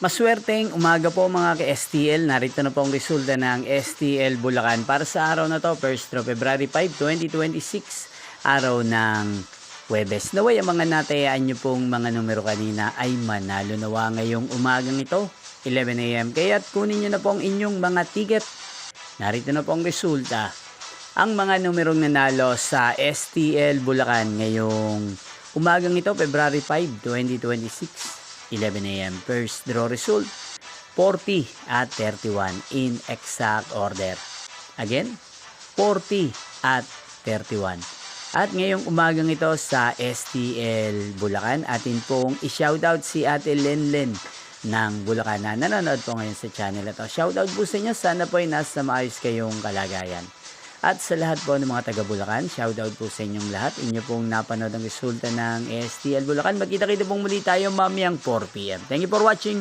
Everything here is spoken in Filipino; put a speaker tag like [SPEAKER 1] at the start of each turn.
[SPEAKER 1] Maswerteng umaga po mga ka-STL. Narito na po ang resulta ng STL Bulacan para sa araw na to, 1st of February 5, 2026, araw ng Huwebes. Naway ang mga natayaan nyo pong mga numero kanina ay manalo nawa ngayong umagang ito, 11 AM. Kaya't kunin nyo na po ang inyong mga ticket. Narito na po ang resulta. Ang mga numerong nanalo sa STL Bulacan ngayong umagang ito, February 5, 2026. 11 AM. First draw result, 40 at 31 in exact order. Again, 40 at 31. At ngayong umagang ito sa STL Bulacan, atin pong i-shoutout si Ate Lenlen ng Bulacan na nanonood po ngayon sa channel ito. Shoutout po sa inyo. Sana po ay nasa maayos kayong kalagayan. At sa lahat po ng mga taga Bulacan, shoutout po sa inyong lahat. Inyo pong napanood ang resulta ng STL Bulacan. Magkita-kita pong muli tayo mamayang 4 PM. Thank you for watching.